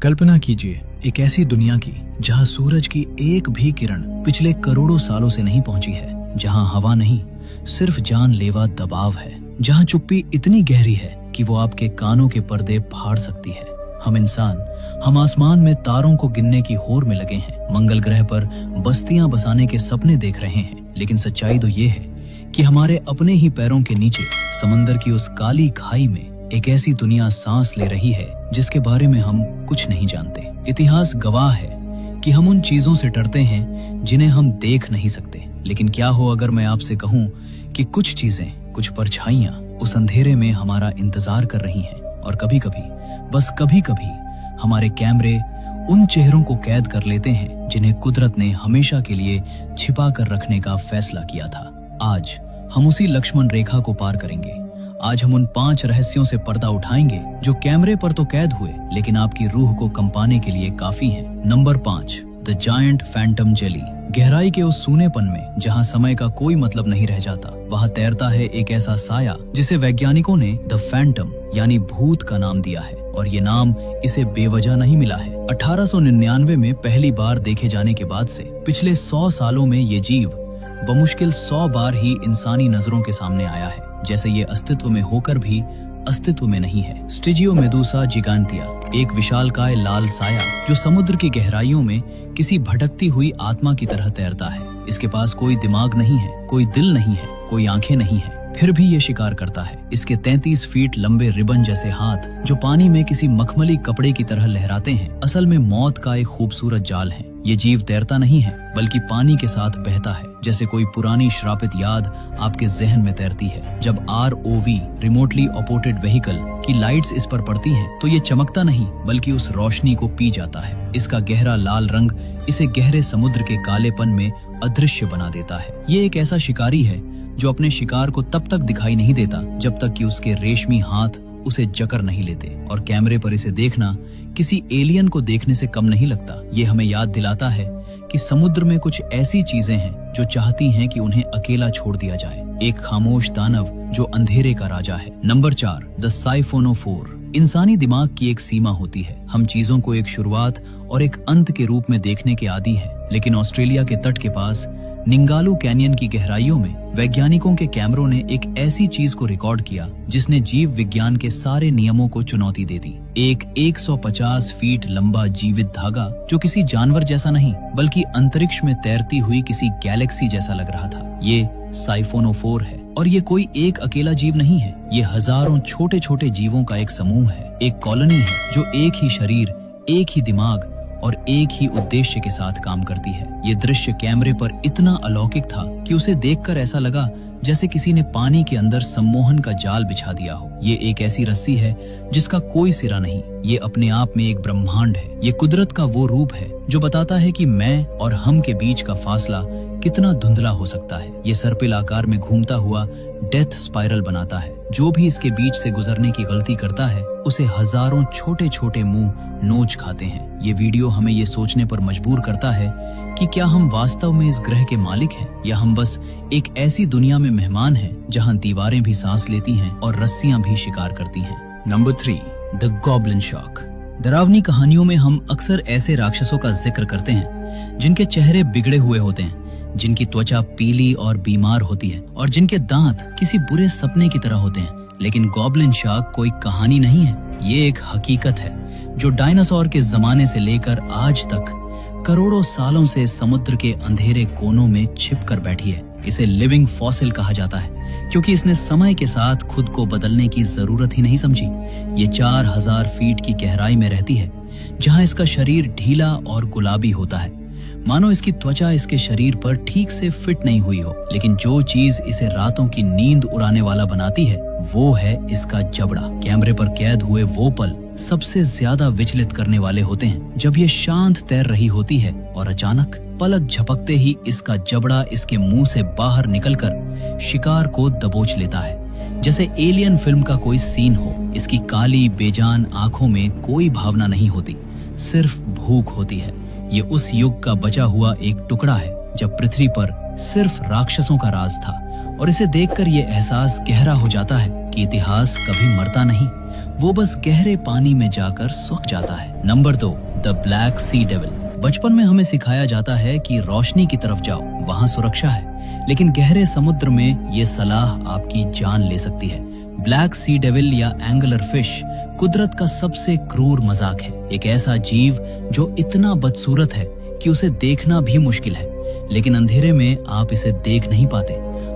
कल्पना कीजिए एक ऐसी दुनिया की जहां सूरज की एक भी किरण पिछले करोड़ों सालों से नहीं पहुंची है, जहां हवा नहीं सिर्फ जानलेवा दबाव है, जहां चुप्पी इतनी गहरी है कि वो आपके कानों के पर्दे फाड़ सकती है। हम आसमान में तारों को गिनने की होड़ में लगे हैं, मंगल ग्रह पर बस्तियां बसाने के सपने देख रहे हैं, लेकिन सच्चाई तो ये है कि हमारे अपने ही पैरों के नीचे समंदर की उस काली खाई में एक ऐसी दुनिया सांस ले रही है जिसके बारे में हम कुछ नहीं जानते। इतिहास गवाह है कि हम उन चीजों से डरते हैं जिन्हें हम देख नहीं सकते। लेकिन क्या हो अगर मैं आपसे कहूं कि कुछ चीजें, कुछ परछाइयां उस अंधेरे में हमारा इंतजार कर रही हैं, और कभी कभी, बस कभी कभी हमारे कैमरे उन चेहरों को कैद कर लेते हैं जिन्हें कुदरत ने हमेशा के लिए छिपा कर रखने का फैसला किया था। आज हम उसी लक्ष्मण रेखा को पार करेंगे। आज हम उन 5 रहस्यों से पर्दा उठाएंगे जो कैमरे पर तो कैद हुए लेकिन आपकी रूह को कंपाने के लिए काफी हैं। Number 5, the giant Phantom jelly. गहराई के उस सूनेपन में जहां समय का कोई मतलब नहीं रह जाता, वहां तैरता है एक ऐसा साया जिसे वैज्ञानिकों ने द फैंटम यानी भूत का नाम दिया है, और ये नाम इसे बेवजह नहीं मिला है। 1899 में पहली बार देखे जाने के बाद से पिछले 100 सालों में ये जीव बमुश्किल 100 बार ही इंसानी नजरों के सामने आया है, जैसे ये अस्तित्व में होकर भी अस्तित्व में नहीं है। स्टिजियो मेदुसा जिगांतिया, एक विशालकाय लाल साया जो समुद्र की गहराइयों में किसी भटकती हुई आत्मा की तरह तैरता है। इसके पास कोई दिमाग नहीं है, कोई दिल नहीं है, कोई आंखें नहीं है, फिर भी ये शिकार करता है। इसके 33 फीट लंबे रिबन जैसे हाथ जो पानी में किसी मखमली कपड़े की तरह लहराते हैं, असल में मौत का एक खूबसूरत जाल है। ये जीव तैरता नहीं है बल्कि पानी के साथ बहता है, जैसे कोई पुरानी श्रापित याद आपके जहन में तैरती है। जब ROV रिमोटली ऑपरेटेड व्हीकल की लाइट्स इस पर पड़ती हैं, तो ये चमकता नहीं बल्कि उस रोशनी को पी जाता है। इसका गहरा लाल रंग इसे गहरे समुद्र के कालेपन में अदृश्य बना देता है। ये एक ऐसा शिकारी है जो अपने शिकार को तब तक दिखाई नहीं देता जब तक कि उसके रेशमी हाथ उसे जकड़ नहीं लेते, और कैमरे पर इसे देखना किसी एलियन को देखने से कम नहीं लगता। ये हमें याद दिलाता है कि समुद्र में कुछ ऐसी चीजें हैं जो चाहती हैं कि उन्हें अकेला छोड़ दिया जाए। एक खामोश दानव जो अंधेरे का राजा है। Number 4, the siphonophore. इंसानी दिमाग की एक सीमा होती है। हम चीजों को एक शुरुआत और एक अंत के रूप में देखने के आदी हैं, लेकिन ऑस्ट्रेलिया के तट के पास निंगालू कैनियन की गहराइयों में वैज्ञानिकों के कैमरों ने एक ऐसी चीज को रिकॉर्ड किया जिसने जीव विज्ञान के सारे नियमों को चुनौती दे दी। एक 150 फीट लंबा जीवित धागा जो किसी जानवर जैसा नहीं बल्कि अंतरिक्ष में तैरती हुई किसी गैलेक्सी जैसा लग रहा था। ये साइफोनोफोर है, और ये कोई एक अकेला जीव नहीं है। ये हजारों छोटे छोटे जीवों का एक समूह है, एक कॉलोनी है जो एक ही शरीर, एक ही दिमाग और एक ही उद्देश्य के साथ काम करती है। ये दृश्य कैमरे पर इतना अलौकिक था कि उसे देखकर ऐसा लगा जैसे किसी ने पानी के अंदर सम्मोहन का जाल बिछा दिया हो। ये एक ऐसी रस्सी है जिसका कोई सिरा नहीं। ये अपने आप में एक ब्रह्मांड है। ये कुदरत का वो रूप है जो बताता है कि मैं और हम के बीच का फासला कितना धुंधला हो सकता है। ये सर्पिल आकार में घूमता हुआ डेथ स्पाइरल बनाता है। जो भी इसके बीच से गुजरने की गलती करता है उसे हजारों छोटे छोटे मुंह नोच खाते हैं। ये वीडियो हमें ये सोचने पर मजबूर करता है कि क्या हम वास्तव में इस ग्रह के मालिक हैं, या हम बस एक ऐसी दुनिया में मेहमान हैं जहां दीवारें भी सांस लेती हैं और रस्सियां भी शिकार करती हैं। Number 3, the goblin shock. डरावनी कहानियों में हम अक्सर ऐसे राक्षसों का जिक्र करते हैं जिनके चेहरे बिगड़े हुए होते हैं, जिनकी त्वचा पीली और बीमार होती है और जिनके दांत किसी बुरे सपने की तरह होते हैं। लेकिन गॉब्लिन शार्क कोई कहानी नहीं है, ये एक हकीकत है जो डायनासोर के जमाने से लेकर आज तक करोड़ों सालों से समुद्र के अंधेरे कोनों में छिप कर बैठी है। इसे लिविंग फॉसिल कहा जाता है क्योंकि इसने समय के साथ खुद को बदलने की जरूरत ही नहीं समझी। ये 4000 फीट की गहराई में रहती है, जहां इसका शरीर ढीला और गुलाबी होता है, मानो इसकी त्वचा इसके शरीर पर ठीक से फिट नहीं हुई हो। लेकिन जो चीज इसे रातों की नींद उड़ाने वाला बनाती है वो है इसका जबड़ा। कैमरे पर कैद हुए वो पल सबसे ज्यादा विचलित करने वाले होते हैं, जब ये शांत तैर रही होती है और अचानक पलक झपकते ही इसका जबड़ा इसके मुंह से बाहर निकलकर शिकार को दबोच लेता है, जैसे एलियन फिल्म का कोई सीन हो। इसकी काली बेजान आंखों में कोई भावना नहीं होती, सिर्फ भूख होती है। ये उस युग का बचा हुआ एक टुकड़ा है जब पृथ्वी पर सिर्फ राक्षसों का राज था, और इसे देखकर ये एहसास गहरा हो जाता है कि इतिहास कभी मरता नहीं, वो बस गहरे पानी में जाकर सूख जाता है। Number 2, the black sea devil. बचपन में हमें सिखाया जाता है कि रोशनी की तरफ जाओ, वहाँ सुरक्षा है, लेकिन गहरे समुद्र में ये सलाह आपकी जान ले सकती है। ब्लैक सी डेविल या एंगलर फिश कुदरत का सबसे क्रूर मजाक है। एक ऐसा जीव जो इतना बदसूरत है कि उसे देखना भी मुश्किल है, लेकिन अंधेरे में आप इसे देख नहीं पाते।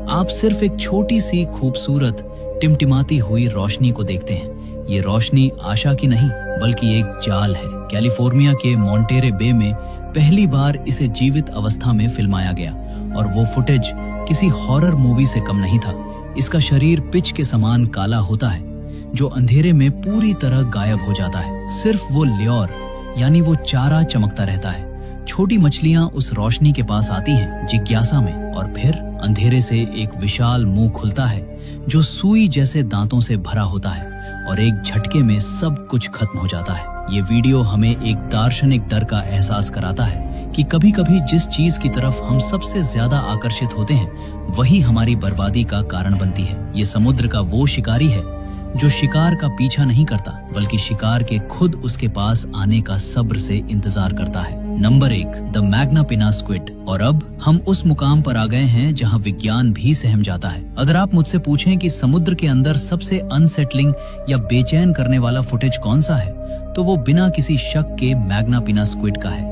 आप सिर्फ एक छोटी सी खूबसूरत टिमटिमाती हुई रोशनी को देखते हैं। ये रोशनी आशा की नहीं बल्कि एक जाल है। कैलिफोर्निया के मॉन्टेरे बे में पहली बार इसे जीवित अवस्था में फिल्माया गया और वो फुटेज किसी हॉरर मूवी से कम नहीं था। इसका शरीर पिच के समान काला होता है जो अंधेरे में पूरी तरह गायब हो जाता है। सिर्फ वो ल्योर यानी वो चारा चमकता रहता है। छोटी मछलियां उस रोशनी के पास आती हैं जिज्ञासा में, और फिर अंधेरे से एक विशाल मुंह खुलता है जो सुई जैसे दांतों से भरा होता है और एक झटके में सब कुछ खत्म हो जाता है। ये वीडियो हमें एक दार्शनिक डर का एहसास कराता है कि कभी-कभी जिस चीज की तरफ हम सबसे ज्यादा आकर्षित होते हैं वही हमारी बर्बादी का कारण बनती है। ये समुद्र का वो शिकारी है जो शिकार का पीछा नहीं करता बल्कि शिकार के खुद उसके पास आने का सब्र से इंतजार करता है। नंबर 1, द मैग्ना पिना स्क्विड। और अब हम उस मुकाम पर आ गए हैं जहां विज्ञान भी सहम जाता है। अगर आप मुझसे पूछें कि समुद्र के अंदर सबसे अनसेटलिंग या बेचैन करने वाला फुटेज कौन सा है, तो वो बिना किसी शक के मैग्ना पिना स्क्विड का है।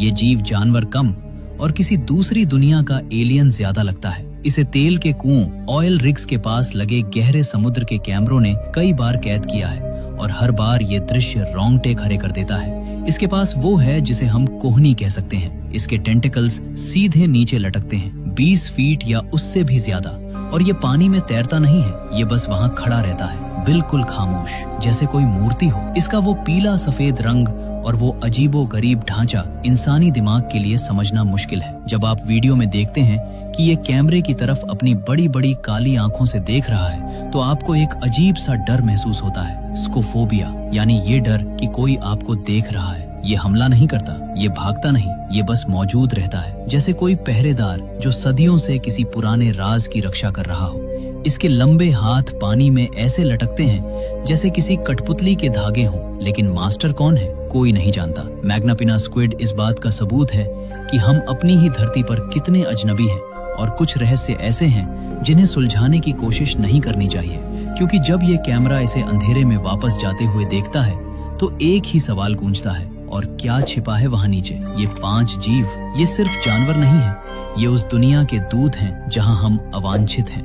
ये जीव जानवर कम और किसी दूसरी दुनिया का एलियन ज्यादा लगता है। इसे तेल के कुओं, ऑयल रिग्स के पास लगे गहरे समुद्र के कैमरों ने कई बार कैद किया है और हर बार ये दृश्य रोंगटे खड़े कर देता है। इसके पास वो है जिसे हम कोहनी कह सकते हैं। इसके टेंटिकल्स सीधे नीचे लटकते हैं, 20 फीट या उससे भी ज्यादा, और ये पानी में तैरता नहीं है, ये बस वहाँ खड़ा रहता है, बिल्कुल खामोश, जैसे कोई मूर्ति हो। इसका वो पीला सफेद रंग और वो अजीबो गरीब ढांचा इंसानी दिमाग के लिए समझना मुश्किल है। जब आप वीडियो में देखते हैं कि ये कैमरे की तरफ अपनी बड़ी बड़ी काली आंखों से देख रहा है तो आपको एक अजीब सा डर महसूस होता है, स्कोफोबिया, यानी ये डर कि कोई आपको देख रहा है। ये हमला नहीं करता, ये भागता नहीं, ये बस मौजूद रहता है, जैसे कोई पहरेदार जो सदियों से किसी पुराने राज की रक्षा कर रहा हो। इसके लंबे हाथ पानी में ऐसे लटकते हैं जैसे किसी कठपुतली के धागे हों, लेकिन मास्टर कौन है कोई नहीं जानता। मैग्ना पिना स्क्विड इस बात का सबूत है कि हम अपनी ही धरती पर कितने अजनबी हैं और कुछ रहस्य ऐसे हैं जिन्हें सुलझाने की कोशिश नहीं करनी चाहिए, क्योंकि जब ये कैमरा इसे अंधेरे में वापस जाते हुए देखता है तो एक ही सवाल गूंजता है, और क्या छिपा है वहाँ नीचे। ये 5 जीव, ये सिर्फ जानवर नहीं है, ये उस दुनिया के दूत हैं जहाँ हम अवांछित हैं।